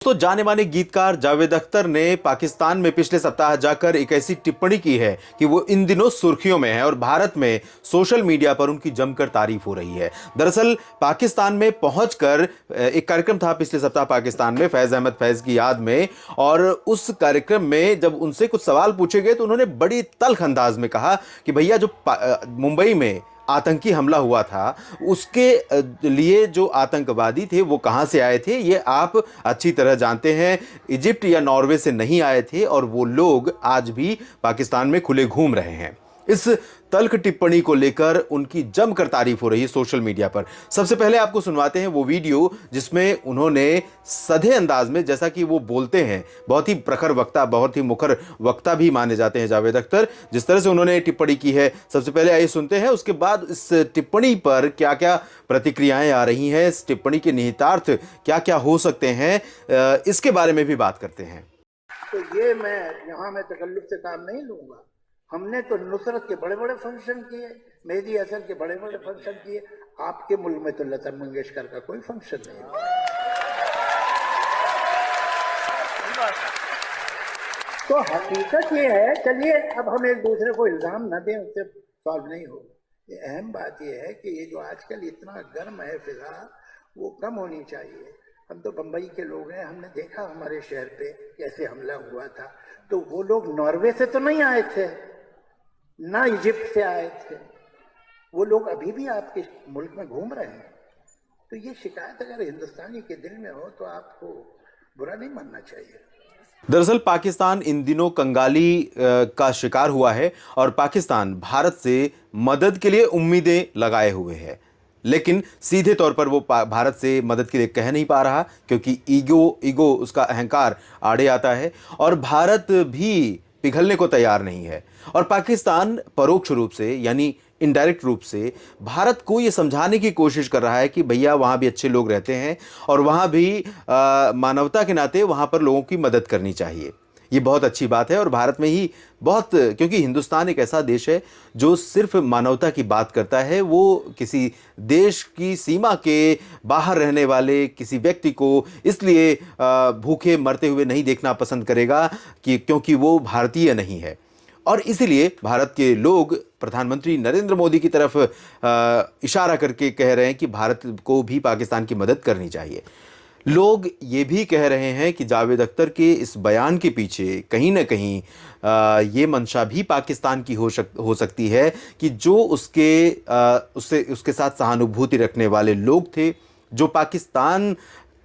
तो जाने माने गीतकार जावेद अख्तर ने पाकिस्तान में पिछले सप्ताह जाकर एक ऐसी टिप्पणी की है कि वो इन दिनों सुर्खियों में है और भारत में सोशल मीडिया पर उनकी जमकर तारीफ हो रही है। दरअसल पाकिस्तान में पहुंचकर एक कार्यक्रम था पिछले सप्ताह पाकिस्तान में फैज अहमद फैज की याद में, और उस कार्यक्रम में जब उनसे कुछ सवाल पूछे गए तो उन्होंने बड़ी तल्ख अंदाज में कहा कि भैया जो मुंबई में आतंकी हमला हुआ था उसके लिए जो आतंकवादी थे वो कहां से आए थे ये आप अच्छी तरह जानते हैं। इजिप्ट या नॉर्वे से नहीं आए थे और वो लोग आज भी पाकिस्तान में खुले घूम रहे हैं। इस तल्ख टिप्पणी को लेकर उनकी जमकर तारीफ हो रही है सोशल मीडिया पर। सबसे पहले आपको सुनवाते हैं वो वीडियो जिसमें उन्होंने सधे अंदाज में, जैसा कि वो बोलते हैं, बहुत ही प्रखर वक्ता, बहुत ही मुखर वक्ता भी माने जाते हैं जावेद अख्तर, जिस तरह से उन्होंने टिप्पणी की है। सबसे पहले आइए सुनते हैं, उसके बाद इस टिप्पणी पर क्या क्या प्रतिक्रियाएं आ रही हैं, इस टिप्पणी के निहितार्थ क्या क्या हो सकते हैं, इसके बारे में भी बात करते हैं। तो ये मैं यहाँ मैं तकल्लुफ से काम नहीं लूंगा। हमने तो नुसरत के बड़े बड़े फंक्शन किए, मेहदी हसन के बड़े बड़े फंक्शन किए। आपके मुल्क में तो लता मंगेशकर का कोई फंक्शन नहीं है। तो हकीकत ये है, चलिए अब हम एक दूसरे को इल्जाम न दें, उससे सॉल्व नहीं होगा। ये अहम बात यह है कि ये जो आजकल इतना गर्म है फिजा, वो कम होनी चाहिए। हम तो बंबई के लोग हैं, हमने देखा हमारे शहर पे कैसे हमला हुआ था। तो वो लोग नॉर्वे से तो नहीं आए थे, ना इजिप्ट से आए थे, वो लोग अभी भी आपके मुल्क में घूम रहे हैं। तो ये शिकायत अगर हिंदुस्तानी के दिल में हो तो आपको बुरा नहीं मानना चाहिए। दरअसल पाकिस्तान इन दिनों कंगाली का शिकार हुआ है और पाकिस्तान भारत से मदद के लिए उम्मीदें लगाए हुए है, लेकिन सीधे तौर पर वो भारत से मदद के लिए कह नहीं पा रहा क्योंकि ईगो उसका अहंकार आड़े आता है और भारत भी पिघलने को तैयार नहीं है। और पाकिस्तान परोक्ष रूप से यानी इनडायरेक्ट रूप से भारत को ये समझाने की कोशिश कर रहा है कि भैया वहाँ भी अच्छे लोग रहते हैं और वहाँ भी मानवता के नाते वहाँ पर लोगों की मदद करनी चाहिए। ये बहुत अच्छी बात है और भारत में ही बहुत, क्योंकि हिंदुस्तान एक ऐसा देश है जो सिर्फ मानवता की बात करता है। वो किसी देश की सीमा के बाहर रहने वाले किसी व्यक्ति को इसलिए भूखे मरते हुए नहीं देखना पसंद करेगा कि क्योंकि वो भारतीय नहीं है। और इसीलिए भारत के लोग प्रधानमंत्री नरेंद्र मोदी की तरफ इशारा करके कह रहे हैं कि भारत को भी पाकिस्तान की मदद करनी चाहिए। लोग ये भी कह रहे हैं कि जावेद अख्तर के इस बयान के पीछे कहीं ना कहीं ये मंशा भी पाकिस्तान की हो सकती है कि जो उसके साथ सहानुभूति रखने वाले लोग थे, जो पाकिस्तान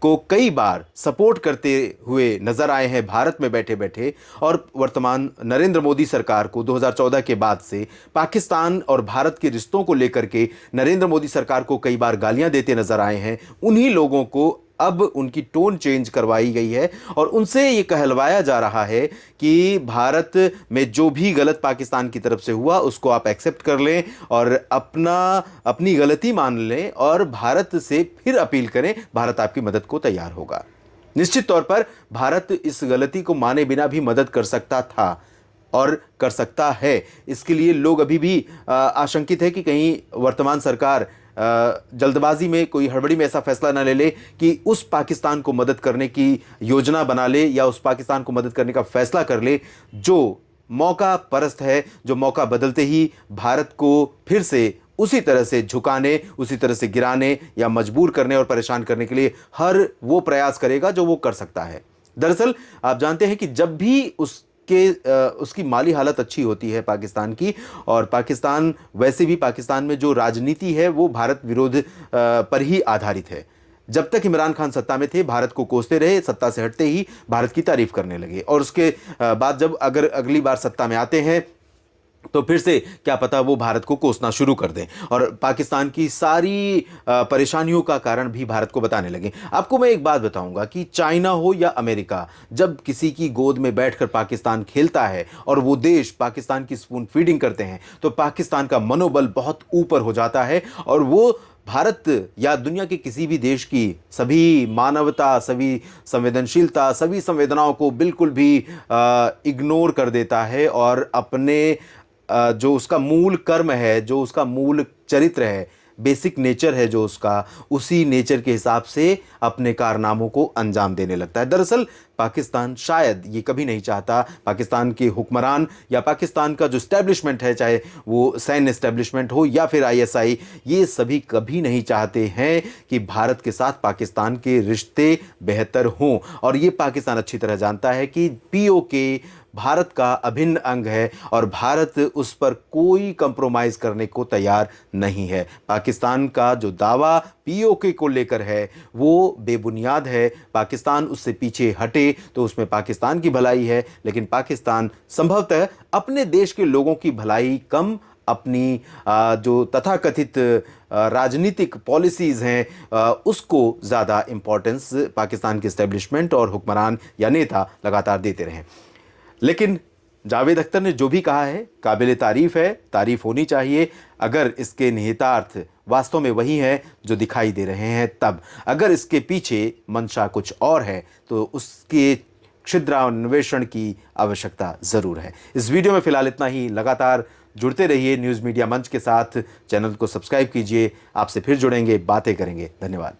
को कई बार सपोर्ट करते हुए नजर आए हैं भारत में बैठे बैठे, और वर्तमान नरेंद्र मोदी सरकार को 2014 के बाद से पाकिस्तान और भारत के रिश्तों को लेकर के नरेंद्र मोदी सरकार को कई बार गालियां देते नजर आए हैं, उन्हीं लोगों को अब उनकी टोन चेंज करवाई गई है और उनसे ये कहलवाया जा रहा है कि भारत में जो भी गलत पाकिस्तान की तरफ से हुआ उसको आप एक्सेप्ट कर लें और अपनी गलती मान लें और भारत से फिर अपील करें, भारत आपकी मदद को तैयार होगा। निश्चित तौर पर भारत इस गलती को माने बिना भी मदद कर सकता था और कर सकता है। इसके लिए लोग अभी भी आशंकित है कि कहीं वर्तमान सरकार जल्दबाजी में, कोई हड़बड़ी में ऐसा फैसला ना ले ले कि उस पाकिस्तान को मदद करने की योजना बना ले या उस पाकिस्तान को मदद करने का फैसला कर ले जो मौका परस्त है, जो मौका बदलते ही भारत को फिर से उसी तरह से झुकाने, उसी तरह से गिराने या मजबूर करने और परेशान करने के लिए हर वो प्रयास करेगा जो वो कर सकता है। दरअसल आप जानते हैं कि जब भी उसकी माली हालत अच्छी होती है पाकिस्तान की, और पाकिस्तान वैसे भी, पाकिस्तान में जो राजनीति है वो भारत विरोध पर ही आधारित है। जब तक इमरान खान सत्ता में थे भारत को कोसते रहे, सत्ता से हटते ही भारत की तारीफ करने लगे, और उसके बाद जब अगर अगली बार सत्ता में आते हैं तो फिर से क्या पता वो भारत को कोसना शुरू कर दें और पाकिस्तान की सारी परेशानियों का कारण भी भारत को बताने लगे। आपको मैं एक बात बताऊंगा कि चाइना हो या अमेरिका, जब किसी की गोद में बैठकर पाकिस्तान खेलता है और वो देश पाकिस्तान की स्पून फीडिंग करते हैं तो पाकिस्तान का मनोबल बहुत ऊपर हो जाता है और वो भारत या दुनिया के किसी भी देश की सभी मानवता, सभी संवेदनशीलता, सभी संवेदनाओं को बिल्कुल भी इग्नोर कर देता है और अपने जो उसका मूल कर्म है, जो उसका मूल चरित्र है, बेसिक नेचर है जो उसका, उसी नेचर के हिसाब से अपने कारनामों को अंजाम देने लगता है। दरअसल पाकिस्तान शायद ये कभी नहीं चाहता, पाकिस्तान के हुक्मरान या पाकिस्तान का जो स्टैब्लिशमेंट है, चाहे वो सैन्य स्टैब्लिशमेंट हो या फिर आईएसआई, ये सभी कभी नहीं चाहते हैं कि भारत के साथ पाकिस्तान के रिश्ते बेहतर हों। और ये पाकिस्तान अच्छी तरह जानता है कि पीओके भारत का अभिन्न अंग है और भारत उस पर कोई कंप्रोमाइज करने को तैयार नहीं है। पाकिस्तान का जो दावा पीओके को लेकर है वो बेबुनियाद है। पाकिस्तान उससे पीछे हटे तो उसमें पाकिस्तान की भलाई है, लेकिन पाकिस्तान संभवतः अपने देश के लोगों की भलाई कम, अपनी जो तथाकथित राजनीतिक पॉलिसीज़ हैं उसको ज़्यादा इंपॉर्टेंस पाकिस्तान के एस्टेब्लिशमेंट और हुक्मरान या नेता लगातार देते रहे। लेकिन जावेद अख्तर ने जो भी कहा है काबिल तारीफ है, तारीफ होनी चाहिए अगर इसके निहितार्थ वास्तव में वही है जो दिखाई दे रहे हैं। तब अगर इसके पीछे मंशा कुछ और है तो उसके छिद्रान्वेषण की आवश्यकता ज़रूर है। इस वीडियो में फिलहाल इतना ही। लगातार जुड़ते रहिए न्यूज़ मीडिया मंच के साथ, चैनल को सब्सक्राइब कीजिए। आपसे फिर जुड़ेंगे, बातें करेंगे। धन्यवाद।